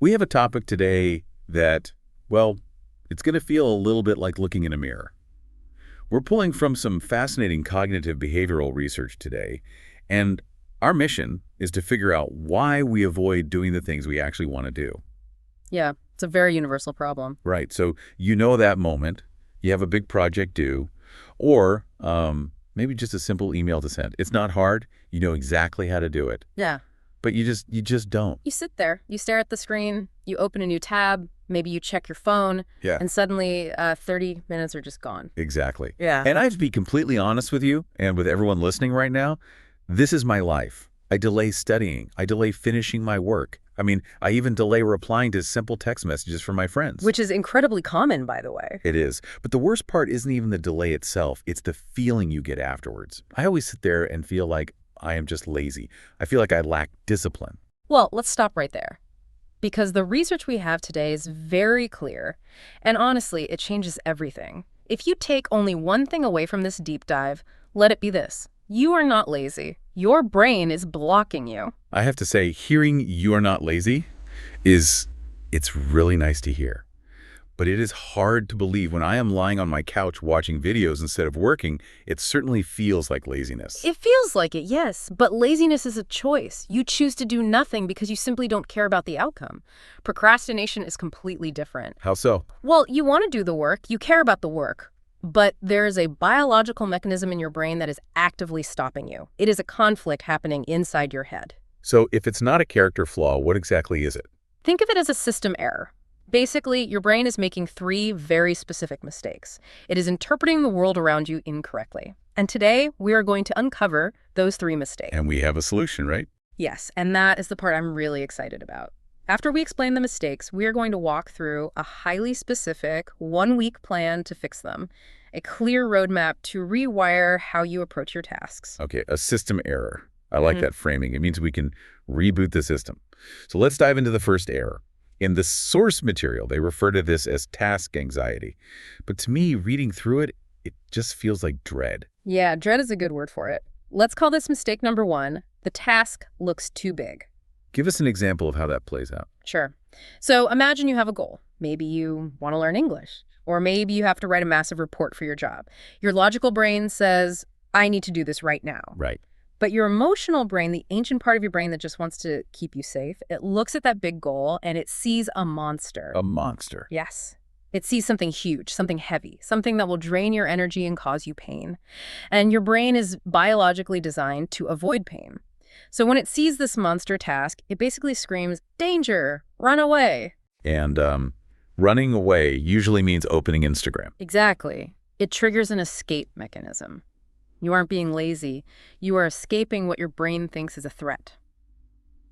We have a topic today that, well, it's going to feel a little bit like looking in a mirror. We're pulling from some fascinating cognitive behavioral research today, and our mission is to figure out why we avoid doing the things we actually want to do. Yeah, it's a very universal problem. Right, so you know that moment, you have a big project due, or maybe just a simple email to send. It's not hard, you know exactly how to do it, Yeah. but you just don't. You sit there, you stare at the screen, you open a new tab, maybe you check your phone, Yeah. and suddenly 30 minutes are just gone. Exactly. Yeah. And I have to be completely honest with you and with everyone listening right now. This is my life. I delay studying. I delay finishing my work. I mean, I even delay replying to simple text messages from my friends. Which is incredibly common, by the way. It is. But the worst part isn't even the delay itself. It's the feeling you get afterwards. I always sit there and feel like I am just lazy. I feel like I lack discipline. Well, let's stop right there. Because the research we have today is very clear. And honestly, it changes everything. If you take only one thing away from this deep dive, let it be this. You are not lazy. Your brain is blocking you. I have to say, hearing you are not lazy it's really nice to hear. But it is hard to believe when I am lying on my couch watching videos instead of working, it certainly feels like laziness. It feels like it, yes, but laziness is a choice. You choose to do nothing because you simply don't care about the outcome. Procrastination is completely different. How so? Well, you want to do the work, you care about the work, but there is a biological mechanism in your brain that is actively stopping you. It is a conflict happening inside your head. So if it's not a character flaw, what exactly is it? Think of it as a system error. Basically, your brain is making three very specific mistakes. It is interpreting the world around you incorrectly. And today, we are going to uncover those three mistakes. And we have a solution, right? Yes, and that is the part I'm really excited about. After we explain the mistakes, we are going to walk through a highly specific, one-week plan to fix them, a clear roadmap to rewire how you approach your tasks. Okay, a system error. I like that framing. It means we can reboot the system. So let's dive into the first error. In the source material, they refer to this as task anxiety. But to me, reading through it, it just feels like dread. Yeah, dread is a good word for it. Let's call this mistake number 1. The task looks too big. Give us an example of how that plays out. Sure. So imagine you have a goal. Maybe you want to learn English, or maybe you have to write a massive report for your job. Your logical brain says, I need to do this right now. Right. But your emotional brain, the ancient part of your brain that just wants to keep you safe, it looks at that big goal and it sees a monster. A monster. Yes. It sees something huge, something heavy, something that will drain your energy and cause you pain. And your brain is biologically designed to avoid pain. So when it sees this monster task, it basically screams, danger, run away. And running away usually means opening Instagram. Exactly. It triggers an escape mechanism. You aren't being lazy. You are escaping what your brain thinks is a threat.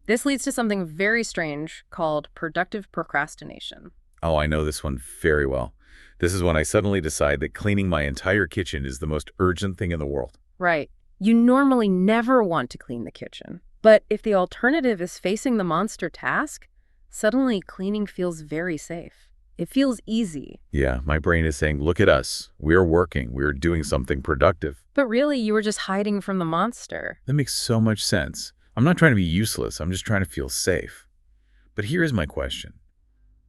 This leads to something very strange called productive procrastination. Oh, I know this one very well. This is when I suddenly decide that cleaning my entire kitchen is the most urgent thing in the world. Right. You normally never want to clean the kitchen. But if the alternative is facing the monster task, suddenly cleaning feels very safe. It feels easy. Yeah, my brain is saying, look at us. We're working. We're doing something productive. But really, you were just hiding from the monster. That makes so much sense. I'm not trying to be useless. I'm just trying to feel safe. But here is my question.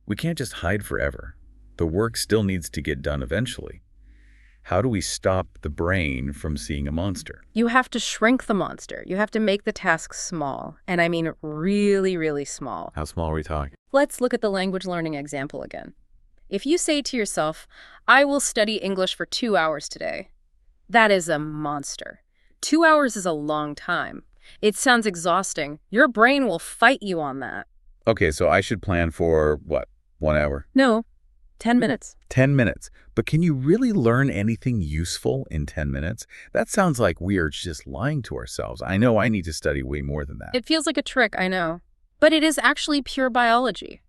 We can't just hide forever. The work still needs to get done eventually. How do we stop the brain from seeing a monster? You have to shrink the monster. You have to make the task small. And I mean really, really small. How small are we talking? Let's look at the language learning example again. If you say to yourself, I will study English for 2 hours today, that is a monster. 2 hours is a long time. It sounds exhausting. Your brain will fight you on that. Okay, so I should plan for, what, 1 hour? No, 10 minutes. 10 minutes. But can you really learn anything useful in 10 minutes? That sounds like we are just lying to ourselves. I know I need to study way more than that. It feels like a trick, I know. But it is actually pure biology.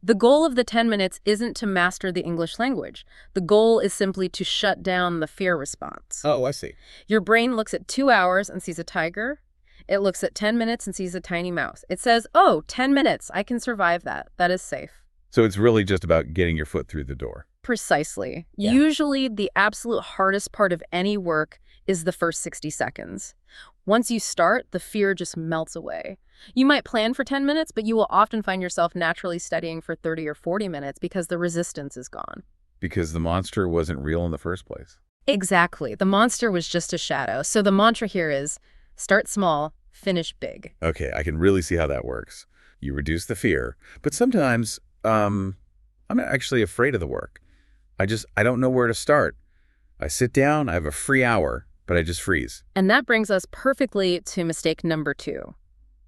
The goal of the 10 minutes isn't to master the English language. The goal is simply to shut down the fear response. Oh, I see. Your brain looks at 2 hours and sees a tiger. It looks at 10 minutes and sees a tiny mouse. It says, oh, 10 minutes. I can survive that. That is safe. So it's really just about getting your foot through the door. Precisely. Yeah. Usually, the absolute hardest part of any work is the first 60 seconds. Once you start, the fear just melts away. You might plan for 10 minutes, but you will often find yourself naturally studying for 30 or 40 minutes because the resistance is gone. Because the monster wasn't real in the first place. Exactly. The monster was just a shadow. So the mantra here is start small, finish big. Okay, I can really see how that works. You reduce the fear, but sometimes I'm actually afraid of the work. I don't know where to start. I sit down, I have a free hour, but I just freeze. And that brings us perfectly to mistake number 2.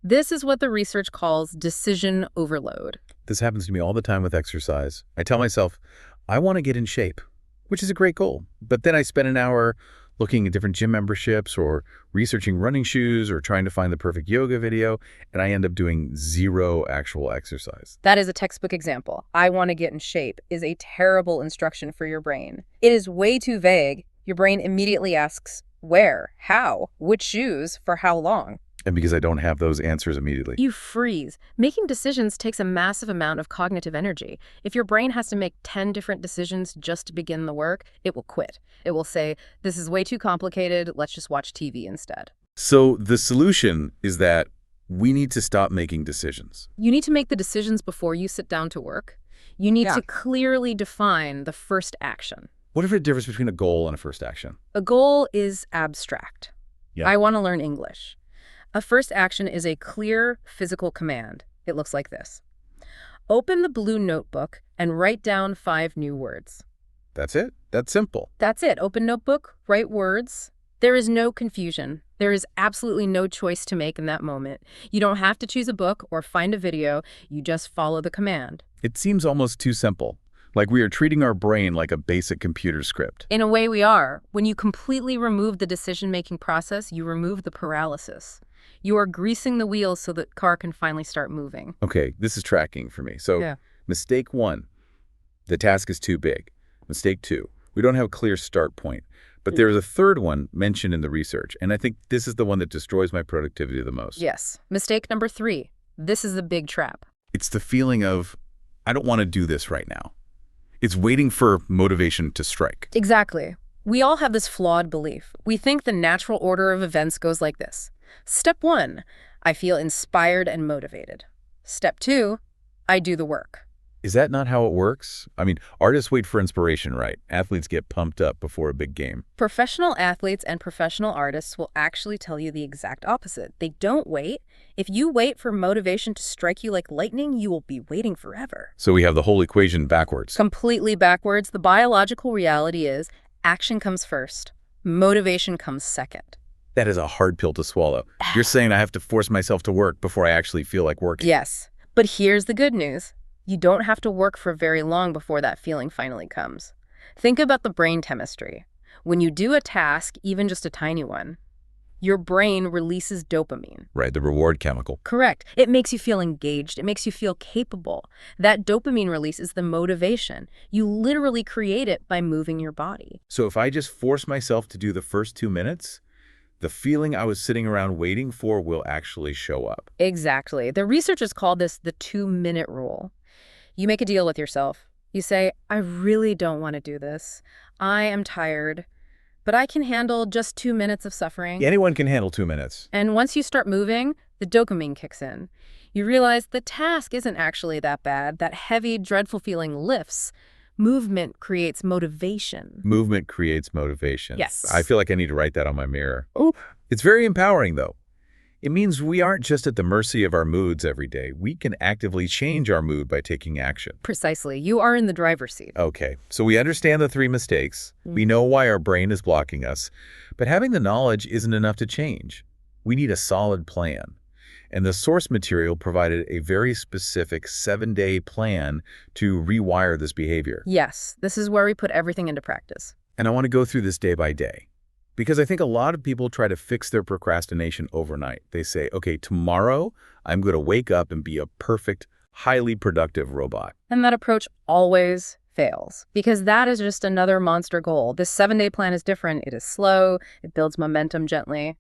This is what the research calls decision overload. This happens to me all the time with exercise. I tell myself, I want to get in shape, which is a great goal. But then I spend an hour looking at different gym memberships or researching running shoes or trying to find the perfect yoga video, and I end up doing 0 actual exercise. That is a textbook example. I want to get in shape is a terrible instruction for your brain. It is way too vague. Your brain immediately asks, where, how, which shoes, for how long? And because I don't have those answers immediately. You freeze. Making decisions takes a massive amount of cognitive energy. If your brain has to make 10 different decisions just to begin the work, it will quit. It will say, this is way too complicated, let's just watch TV instead. So the solution is that we need to stop making decisions. You need to make the decisions before you sit down to work. You need to clearly define the first action. What is the difference between a goal and a first action? A goal is abstract. Yeah. I want to learn English. A first action is a clear physical command. It looks like this. Open the blue notebook and write down 5 new words. That's it? That's simple. That's it. Open notebook, write words. There is no confusion. There is absolutely no choice to make in that moment. You don't have to choose a book or find a video. You just follow the command. It seems almost too simple. Like we are treating our brain like a basic computer script. In a way, we are. When you completely remove the decision-making process, you remove the paralysis. You are greasing the wheels so the car can finally start moving. Okay, this is tracking for me. So Mistake 1, the task is too big. Mistake 2, we don't have a clear start point. But there's a third one mentioned in the research, and I think this is the one that destroys my productivity the most. Yes. Mistake number 3. This is the big trap. It's the feeling of, I don't want to do this right now. It's waiting for motivation to strike. Exactly. We all have this flawed belief. We think the natural order of events goes like this. Step 1, I feel inspired and motivated. Step 2, I do the work. Is that not how it works? I mean, artists wait for inspiration, right? Athletes get pumped up before a big game. Professional athletes and professional artists will actually tell you the exact opposite. They don't wait. If you wait for motivation to strike you like lightning, you will be waiting forever. So we have the whole equation backwards. Completely backwards. The biological reality is action comes first. Motivation comes second. That is a hard pill to swallow. You're saying I have to force myself to work before I actually feel like working. Yes. But here's the good news. You don't have to work for very long before that feeling finally comes. Think about the brain chemistry. When you do a task, even just a tiny one, your brain releases dopamine. Right, the reward chemical. Correct. It makes you feel engaged. It makes you feel capable. That dopamine release is the motivation. You literally create it by moving your body. So if I just force myself to do the first 2 minutes, the feeling I was sitting around waiting for will actually show up. Exactly. The researchers call this the 2-minute rule. You make a deal with yourself. You say, I really don't want to do this. I am tired, but I can handle just 2 minutes of suffering. Anyone can handle 2 minutes. And once you start moving, the dopamine kicks in. You realize the task isn't actually that bad. That heavy, dreadful feeling lifts. Movement creates motivation. Movement creates motivation. Yes. I feel like I need to write that on my mirror. Oh, it's very empowering, though. It means we aren't just at the mercy of our moods every day. We can actively change our mood by taking action. Precisely. You are in the driver's seat. Okay, so we understand the 3 mistakes. We know why our brain is blocking us. But having the knowledge isn't enough to change. We need a solid plan. And the source material provided a very specific 7-day plan to rewire this behavior. Yes, this is where we put everything into practice. And I want to go through this day by day. Because I think a lot of people try to fix their procrastination overnight. They say, okay, tomorrow I'm going to wake up and be a perfect, highly productive robot. And that approach always fails because that is just another monster goal. This 7-day plan is different. It is slow. It builds momentum gently.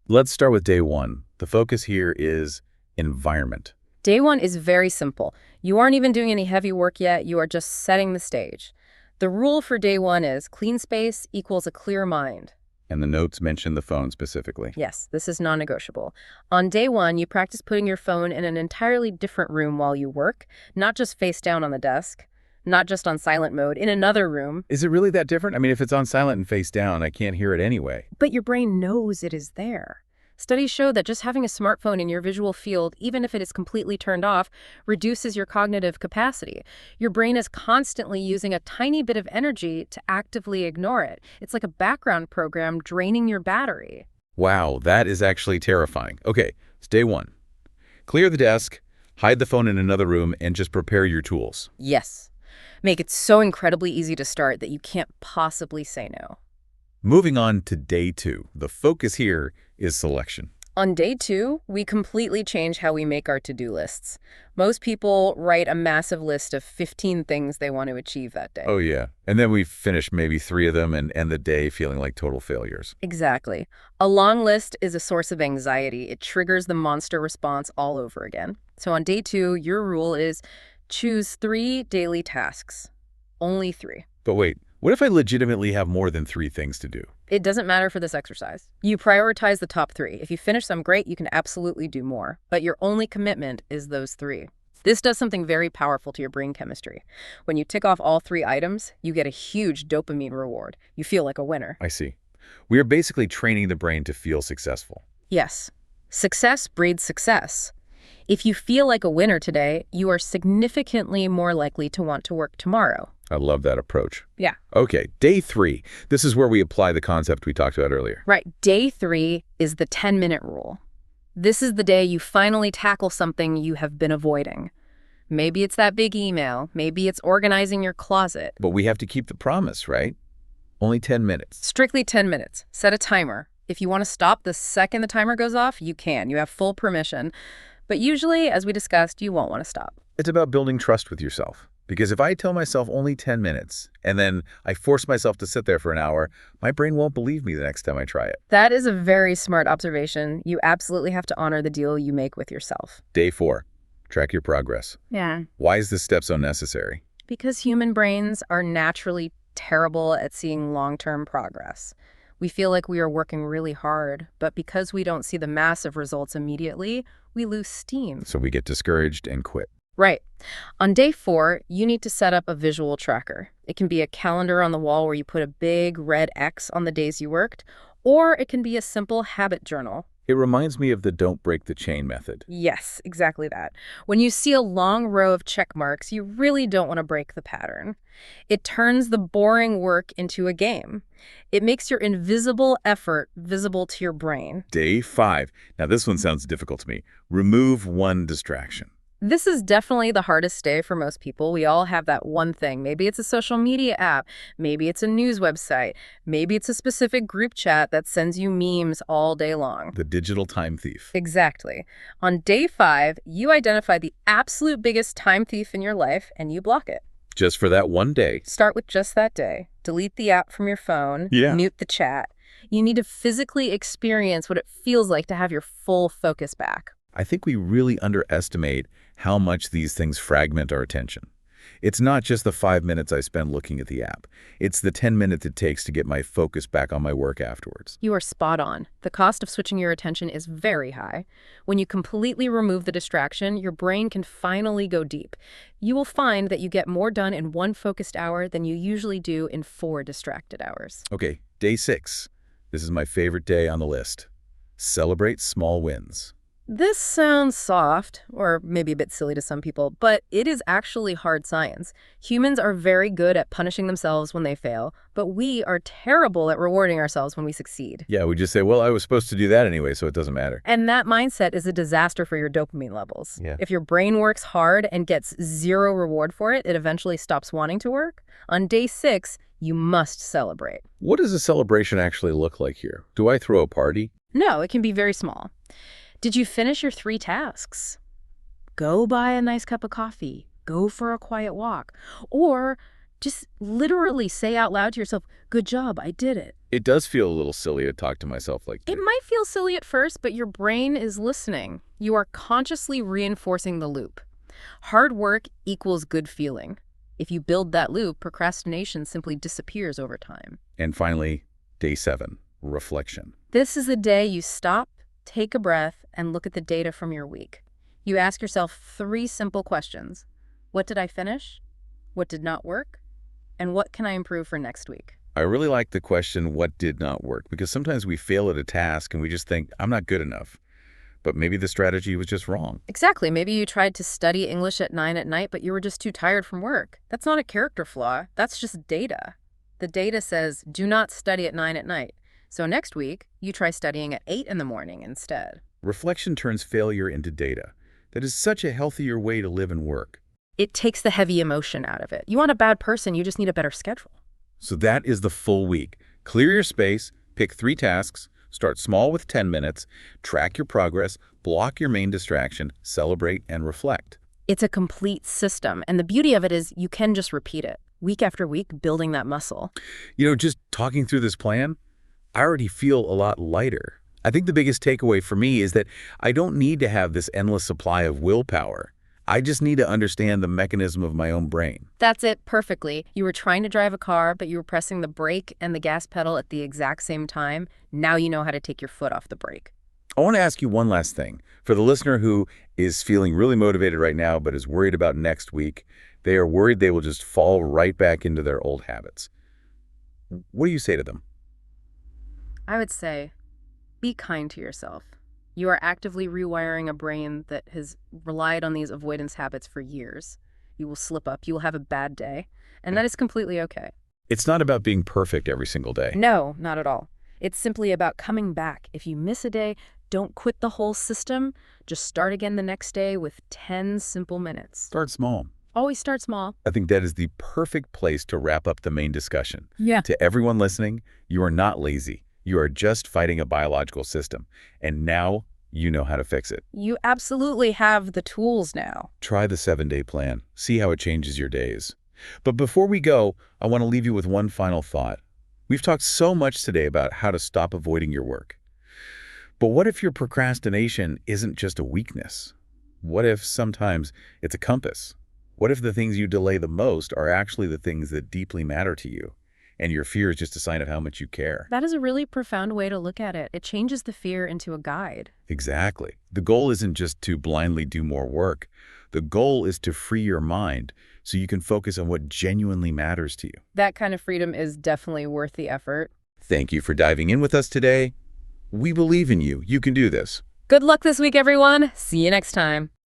Let's start with day 1. The focus here is environment. Day 1 is very simple. You aren't even doing any heavy work yet. You are just setting the stage. The rule for day 1 is clean space equals a clear mind. And the notes mention the phone specifically. Yes, this is non-negotiable. On day one, you practice putting your phone in an entirely different room while you work, not just face down on the desk, not just on silent mode, in another room. Is it really that different? I mean, if it's on silent and face down, I can't hear it anyway. But your brain knows it is there. Studies show that just having a smartphone in your visual field, even if it is completely turned off, reduces your cognitive capacity. Your brain is constantly using a tiny bit of energy to actively ignore it. It's like a background program draining your battery. Wow, that is actually terrifying. Okay, it's day one. Clear the desk, hide the phone in another room, and just prepare your tools. Yes. Make it so incredibly easy to start that you can't possibly say no. Moving on to day two. The focus here is selection. On day two, we completely change how we make our to-do lists. Most people write a massive list of 15 things they want to achieve that day. Oh, yeah. And then we finish maybe 3 of them and end the day feeling like total failures. Exactly. A long list is a source of anxiety. It triggers the monster response all over again. So on day two, your rule is choose 3 daily tasks. Only 3. But wait, what if I legitimately have more than 3 things to do? It doesn't matter for this exercise. You prioritize the top 3. If you finish them, great, you can absolutely do more. But your only commitment is those 3. This does something very powerful to your brain chemistry. When you tick off all 3 items, you get a huge dopamine reward. You feel like a winner. I see. We are basically training the brain to feel successful. Yes. Success breeds success. If you feel like a winner today, you are significantly more likely to want to work tomorrow. I love that approach. Yeah. Okay, day 3. This is where we apply the concept we talked about earlier. Right. Day 3 is the 10-minute rule. This is the day you finally tackle something you have been avoiding. Maybe it's that big email. Maybe it's organizing your closet. But we have to keep the promise, right? Only 10 minutes. Strictly 10 minutes. Set a timer. If you want to stop the second the timer goes off, you can. You have full permission. But usually, as we discussed, you won't want to stop. It's about building trust with yourself. Because if I tell myself only 10 minutes, and then I force myself to sit there for an hour, my brain won't believe me the next time I try it. That is a very smart observation. You absolutely have to honor the deal you make with yourself. Day 4. Track your progress. Yeah. Why is this step so necessary? Because human brains are naturally terrible at seeing long-term progress. We feel like we are working really hard, but because we don't see the massive results immediately, we lose steam. So we get discouraged and quit. Right. On day 4, you need to set up a visual tracker. It can be a calendar on the wall where you put a big red X on the days you worked, or it can be a simple habit journal. It reminds me of the don't break the chain method. Yes, exactly that. When you see a long row of check marks, you really don't want to break the pattern. It turns the boring work into a game. It makes your invisible effort visible to your brain. Day 5. Now this one sounds difficult to me. Remove one distraction. This is definitely the hardest day for most people. We all have that one thing. Maybe it's a social media app. Maybe it's a news website. Maybe it's a specific group chat that sends you memes all day long. The digital time thief. Exactly. On day 5, you identify the absolute biggest time thief in your life and you block it. Just for that one day. Start with just that day. Delete the app from your phone. Yeah. Mute the chat. You need to physically experience what it feels like to have your full focus back. I think we really underestimate how much these things fragment our attention. It's not just the 5 minutes I spend looking at the app. It's the 10 minutes it takes to get my focus back on my work afterwards. You are spot on. The cost of switching your attention is very high. When you completely remove the distraction, your brain can finally go deep. You will find that you get more done in 1 focused hour than you usually do in 4 distracted hours. Okay, day 6. This is my favorite day on the list. Celebrate small wins. This sounds soft, or maybe a bit silly to some people, but it is actually hard science. Humans are very good at punishing themselves when they fail, but we are terrible at rewarding ourselves when we succeed. Yeah, we just say, well, I was supposed to do that anyway, so it doesn't matter. And that mindset is a disaster for your dopamine levels. Yeah. If your brain works hard and gets 0 reward for it, it eventually stops wanting to work. On day 6, you must celebrate. What does a celebration actually look like here? Do I throw a party? No, it can be very small. Did you finish your 3 tasks? Go buy a nice cup of coffee. Go for a quiet walk. Or just literally say out loud to yourself, good job, I did it. It does feel a little silly to talk to myself like that. It might feel silly at first, but your brain is listening. You are consciously reinforcing the loop. Hard work equals good feeling. If you build that loop, procrastination simply disappears over time. And finally, day 7. reflection. This is the day you stop, take a breath, and look at the data from your week. You ask yourself 3 simple questions. What did I finish? What did not work? And what can I improve for next week? I really like the question, what did not work? Because sometimes we fail at a task and we just think, I'm not good enough. But maybe the strategy was just wrong. Exactly. Maybe you tried to study English at 9 at night, but you were just too tired from work. That's not a character flaw. That's just data. The data says, do not study at 9 at night. So next week, you try studying at 8 in the morning instead. Reflection turns failure into data. That is such a healthier way to live and work. It takes the heavy emotion out of it. You aren't a bad person, you just need a better schedule. So that is the full week. Clear your space, pick 3 tasks, start small with 10 minutes, track your progress, block your main distraction, celebrate, and reflect. It's a complete system, and the beauty of it is you can just repeat it, week after week, building that muscle. Just talking through this plan, I already feel a lot lighter. I think the biggest takeaway for me is that I don't need to have this endless supply of willpower. I just need to understand the mechanism of my own brain. That's it perfectly. You were trying to drive a car, but you were pressing the brake and the gas pedal at the exact same time. Now you know how to take your foot off the brake. I want to ask you one last thing. For the listener who is feeling really motivated right now but is worried about next week, they are worried they will just fall right back into their old habits. What do you say to them? I would say, be kind to yourself. You are actively rewiring a brain that has relied on these avoidance habits for years. You will slip up, you will have a bad day, and that is completely okay. It's not about being perfect every single day. No, not at all. It's simply about coming back. If you miss a day, don't quit the whole system. Just start again the next day with 10 simple minutes. Start small. Always start small. I think that is the perfect place to wrap up the main discussion. Yeah. To everyone listening, you are not lazy. You are just fighting a biological system. And now you know how to fix it. You absolutely have the tools now. Try the 7-day plan. See how it changes your days. But before we go, I want to leave you with one final thought. We've talked so much today about how to stop avoiding your work. But what if your procrastination isn't just a weakness? What if sometimes it's a compass? What if the things you delay the most are actually the things that deeply matter to you, and your fear is just a sign of how much you care? That is a really profound way to look at it. It changes the fear into a guide. Exactly. The goal isn't just to blindly do more work. The goal is to free your mind so you can focus on what genuinely matters to you. That kind of freedom is definitely worth the effort. Thank you for diving in with us today. We believe in you. You can do this. Good luck this week, everyone. See you next time.